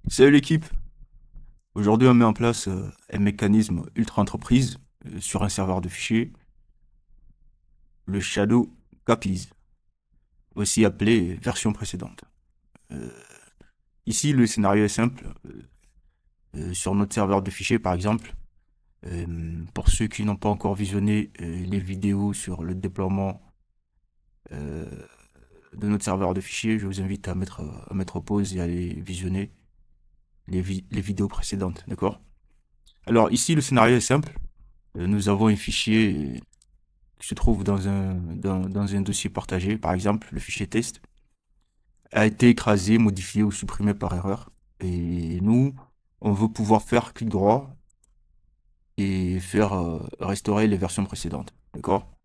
Salut l'équipe. Aujourd'hui, on met en place un mécanisme ultra entreprise sur un serveur de fichiers, le Shadow Capiz, aussi appelé version précédente. Euh, Ici, le scénario est simple. Sur notre serveur de fichiers, par exemple, pour ceux qui n'ont pas encore visionné les vidéos sur le déploiement euh, de notre serveur de fichiers, je vous invite à mettre pause et à aller visionner les vidéos précédentes. D'accord? Alors ici, le scénario est simple. Nous avons un fichier qui se trouve dans un dossier partagé, par exemple le fichier test, a été écrasé, modifié ou supprimé par erreur. Et nous, on veut pouvoir faire clic droit et faire restaurer les versions précédentes. D'accord?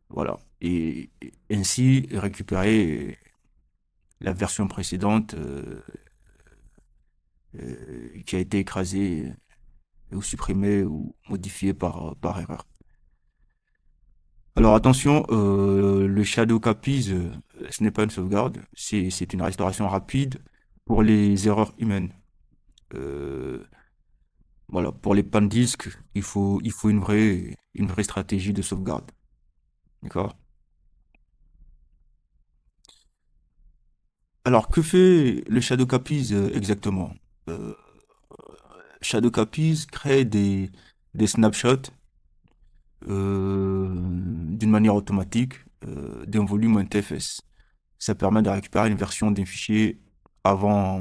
Voilà. Et ainsi récupérer la version précédente qui a été écrasée ou supprimée ou modifiée par erreur. Alors attention, le Shadow Copies, ce n'est pas une sauvegarde, c'est une restauration rapide pour les erreurs humaines. Euh, voilà, pour les pan disques, il faut une vraie stratégie de sauvegarde. D'accord? Alors que fait le Shadow Copies exactement? Euh, Shadow Copies crée des snapshots d'une manière automatique d'un volume NTFS. Ça permet de récupérer une version d'un fichier avant,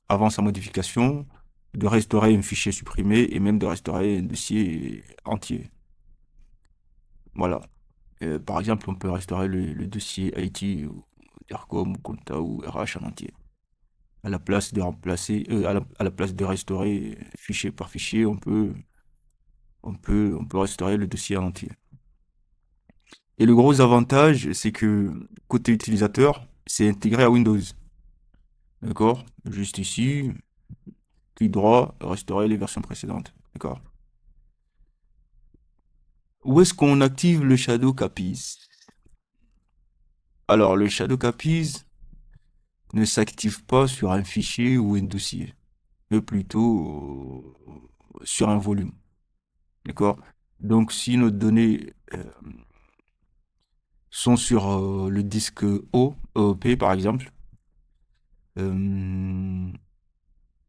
avant sa modification, de restaurer un fichier supprimé et même de restaurer un dossier entier. Voilà. Par exemple, on peut restaurer le dossier IT ou DIRCOM ou Compta ou RH en entier. À la place de remplacer, à la place de restaurer fichier par fichier, on peut restaurer le dossier en entier. Et le gros avantage, c'est que côté utilisateur, c'est intégré à Windows. D'accord? Juste ici, clic droit, restaurer les versions précédentes. D'accord? Où est-ce qu'on active le Shadow Capiz? Alors, le Shadow Capiz ne s'active pas sur un fichier ou un dossier, mais plutôt sur un volume. D'accord? Donc, si nos données sont sur le disque O, EOP par exemple, euh,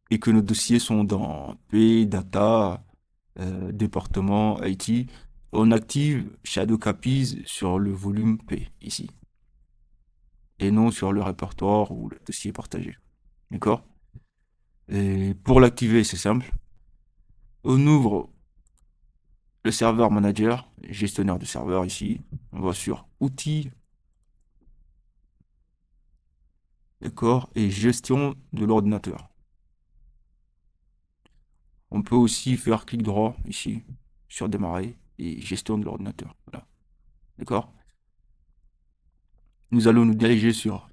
et que nos dossiers sont dans P, Data, département, IT, on active Shadow Capiz sur le volume P, ici, et non sur le répertoire ou le dossier partagé. D'accord? Et pour l'activer, c'est simple. On ouvre le serveur manager, gestionnaire de serveur ici. On va sur outils, d'accord, et gestion de l'ordinateur. On peut aussi faire clic droit ici sur démarrer et gestion de l'ordinateur. Voilà. D'accord? Nous allons nous diriger sur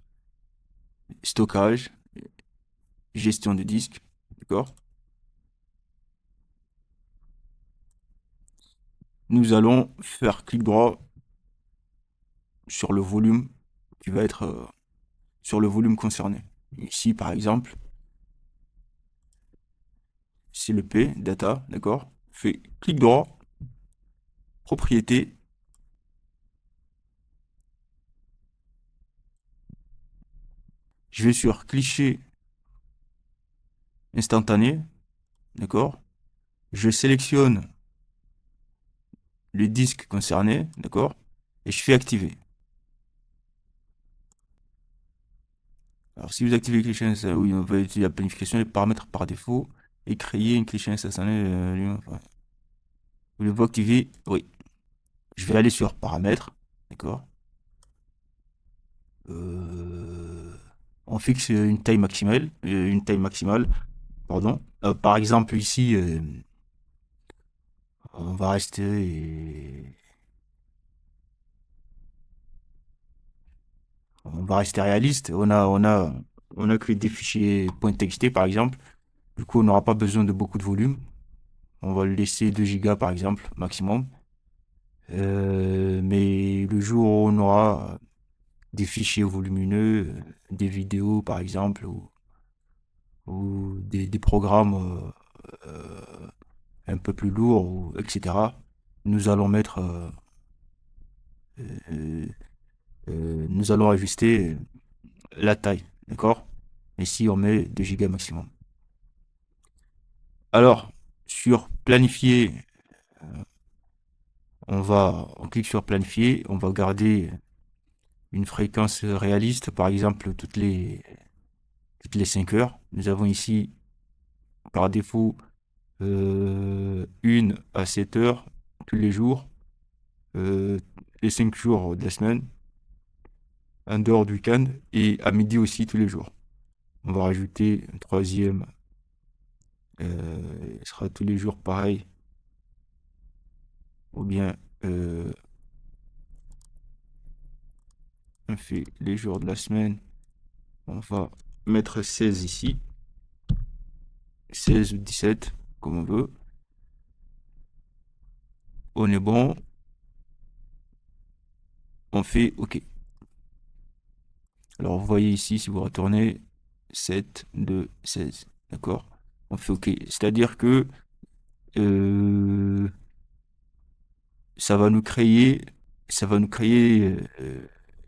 stockage, gestion de disque. D'accord? Nous allons faire clic droit sur le volume qui va être sur le volume concerné. Ici, par exemple, c'est le P, data, d'accord? Fait clic droit, propriété. Je vais sur cliché instantané, d'accord? Je sélectionne le disque concerné, d'accord? Et je fais activer. Alors, si vous activez le cliché instantané, oui, on va utiliser la planification des paramètres par défaut et créer une cliché instantané. Voulez-vous activer? Oui. Je vais aller sur paramètres, d'accord? Euh, on fixe une taille maximale, pardon. Par exemple, ici, on va rester, on va rester réaliste. On a que des fichiers .txt par exemple. Du coup, on n'aura pas besoin de beaucoup de volume. On va le laisser 2 gigas par exemple, maximum. Mais le jour où on aura des fichiers volumineux, des vidéos par exemple, ou des programmes un peu plus lourds, etc., nous allons mettre, euh, nous allons ajuster la taille, d'accord? Ici, on met 2 gigas maximum. Alors, sur planifier, on clique sur planifier, on va garder une fréquence réaliste, par exemple toutes les 5 heures. Nous avons ici, par défaut, une à 7 heures tous les jours, euh, les 5 jours de la semaine, en dehors du week-end, et à midi aussi tous les jours. On va rajouter un troisième, il sera tous les jours pareil, ou bien on fait les jours de la semaine, on va mettre 16 ici, 16 ou 17, comme on veut. On est bon, on fait OK. Alors vous voyez ici, si vous retournez, 7, 2, 16, d'accord? On fait OK. C'est-à-dire que euh, ça va nous créer, ça va nous créer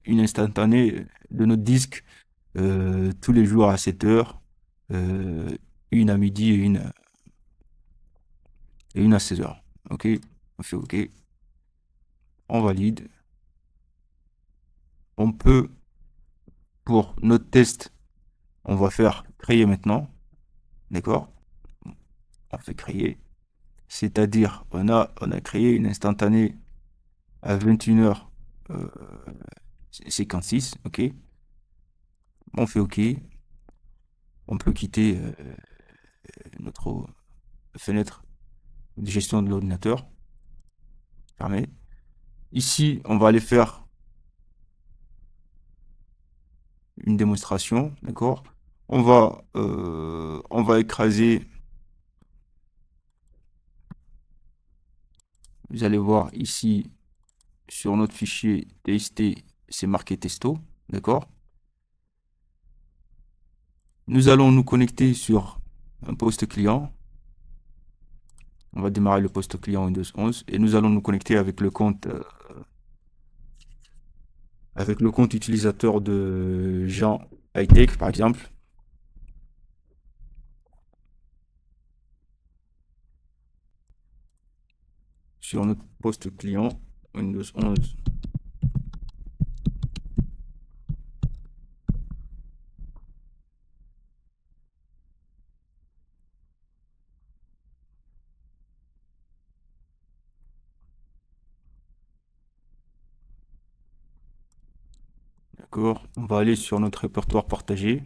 une instantanée de notre disque tous les jours à 7 heures, euh, une à midi et une à 16 heures. OK? On fait OK. On valide. On peut, pour notre test, on va faire créer maintenant. D'accord? On fait créer. C'est-à-dire, on a créé une instantanée à 21h 56. OK? On fait OK. On peut quitter notre fenêtre de gestion de l'ordinateur. Fermé. Ici, on va aller faire une démonstration. D'accord? On va écraser. Vous allez voir ici sur notre fichier TXT, c'est marqué testo. D'accord? Nous allons nous connecter sur un poste client. On va démarrer le poste client Windows 11 et nous allons nous connecter avec le compte utilisateur de Jean Hightech, par exemple. Sur notre poste client Windows 11. D'accord. On va aller sur notre répertoire partagé.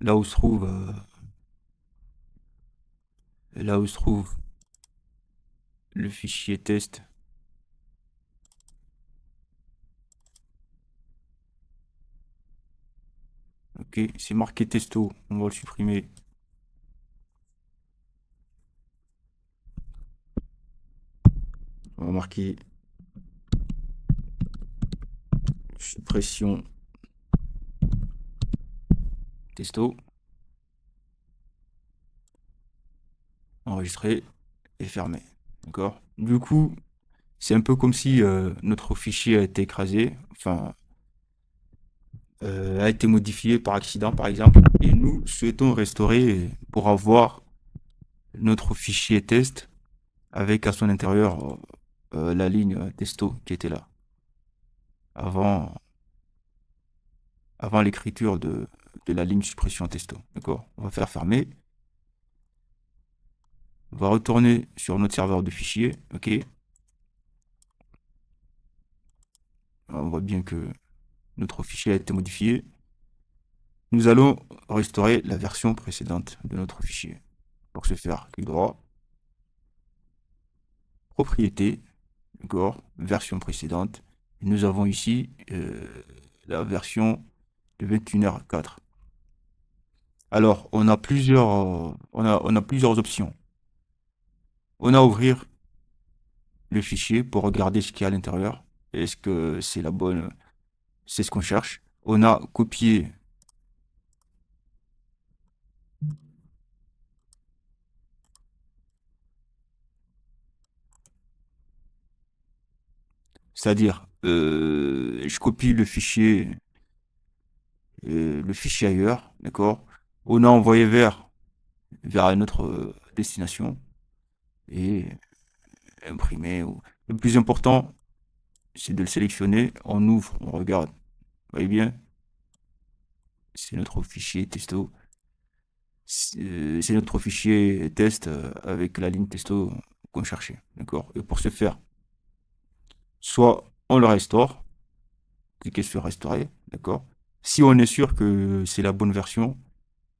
Là où se trouve, le fichier test. Ok, c'est marqué testo. On va le supprimer. On va marquer suppression testo. Enregistrer et fermer. D'accord. Du coup, c'est un peu comme si notre fichier a été écrasé, enfin, a été modifié par accident, par exemple, et nous souhaitons restaurer pour avoir notre fichier test avec à son intérieur la ligne testo qui était là avant, avant l'écriture de la ligne suppression testo. D'accord. On va faire fermer. On va retourner sur notre serveur de fichiers. Ok. On voit bien que notre fichier a été modifié. Nous allons restaurer la version précédente de notre fichier. Pour ce faire, clic droit, propriété, d'accord, version précédente. Et nous avons ici la version de 21h04. Alors, on a plusieurs options. On a ouvrir le fichier pour regarder ce qu'il y a à l'intérieur. Est-ce que c'est c'est ce qu'on cherche. On a copié C'est-à-dire, je copie le fichier ailleurs, d'accord? On a envoyé vers une autre destination et imprimé. Le plus important, c'est de le sélectionner. On ouvre, on regarde. Vous voyez bien, c'est notre fichier testo. C'est notre fichier test avec la ligne testo qu'on cherchait, d'accord? Et pour ce faire, soit on le restaure, cliquez sur restaurer, d'accord? Si on est sûr que c'est la bonne version,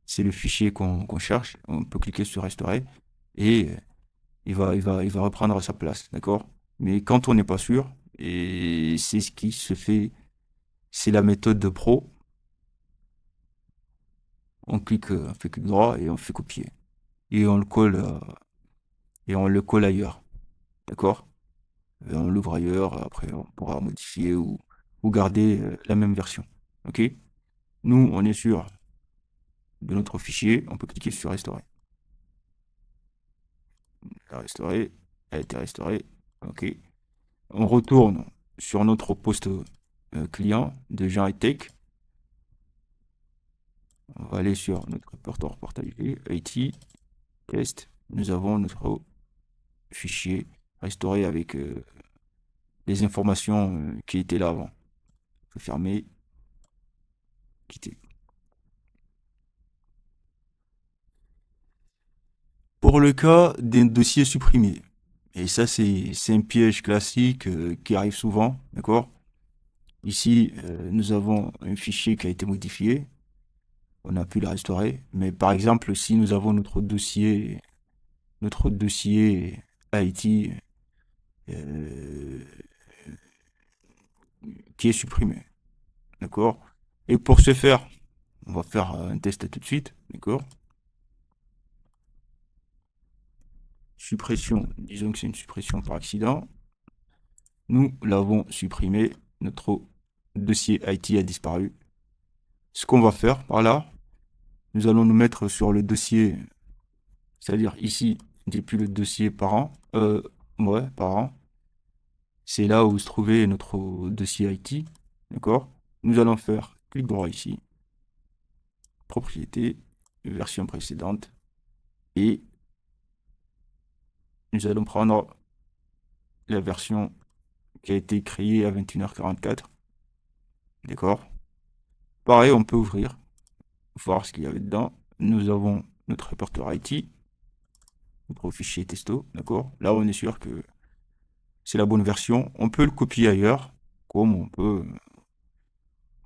c'est le fichier qu'on cherche, on peut cliquer sur restaurer et il va reprendre sa place, d'accord? Mais quand on n'est pas sûr, et c'est ce qui se fait, c'est la méthode de pro, on fait clic droit et on fait copier. Et on le colle, ailleurs, d'accord? On l'ouvre ailleurs, après on pourra modifier ou garder la même version, ok? Nous, on est sûr de notre fichier, on peut cliquer sur restaurer. Restaurer, elle a été restaurée, ok? On retourne sur notre poste client de Jean Tech. On va aller sur notre répertoire partagé, IT, test. Nous avons notre fichier restauré avec les informations qui étaient là avant. Je vais fermer, quitter. Pour le cas d'un dossier supprimé, et ça c'est un piège classique qui arrive souvent, d'accord? Ici, nous avons un fichier qui a été modifié, on a pu le restaurer, mais par exemple, si nous avons notre dossier IT euh, qui est supprimé, d'accord? Et pour ce faire, on va faire un test tout de suite, d'accord? Suppression, disons que c'est une suppression par accident. Nous l'avons supprimé, notre dossier IT a disparu. Ce qu'on va faire par là, nous allons nous mettre sur le dossier, c'est-à-dire ici, depuis le dossier parent, ouais, parent, c'est là où se trouvait notre dossier IT, d'accord? Nous allons faire clic droit ici, propriété, version précédente, et nous allons prendre la version qui a été créée à 21h44, d'accord? Pareil, on peut ouvrir, voir ce qu'il y avait dedans. Nous avons notre répertoire IT, notre fichier testo, d'accord? Là, on est sûr que c'est la bonne version. On peut le copier ailleurs, comme on peut,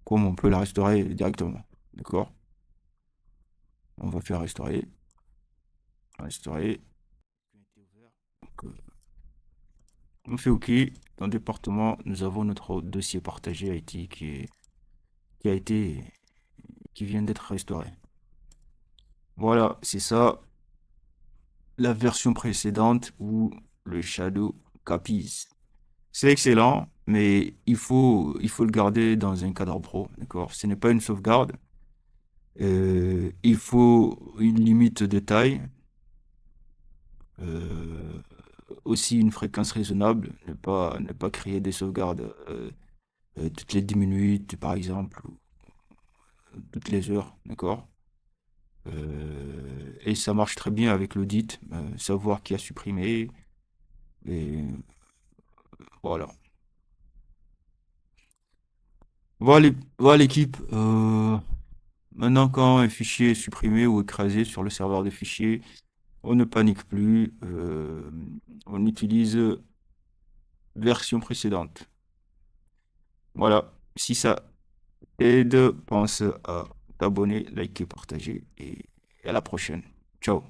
comme on peut la restaurer directement, d'accord? On va faire restaurer, restaurer. Donc, on fait OK. Dans le département, nous avons notre dossier partagé IT qui a été, qui vient d'être restauré. Voilà, c'est ça, la version précédente ou le Shadow Copies. C'est excellent, mais il faut le garder dans un cadre pro, d'accord? Ce n'est pas une sauvegarde. Il faut une limite de taille, euh, aussi une fréquence raisonnable, ne pas créer des sauvegardes toutes les 10 minutes, par exemple, ou toutes les heures, d'accord? Et ça marche très bien avec l'audit, savoir qui a supprimé, et voilà. Voilà l'équipe. Maintenant, quand un fichier est supprimé ou écrasé sur le serveur de fichiers, on ne panique plus. On utilise version précédente. Voilà. Si ça aide, pense à t'abonner, liker, partager et à la prochaine. Ciao.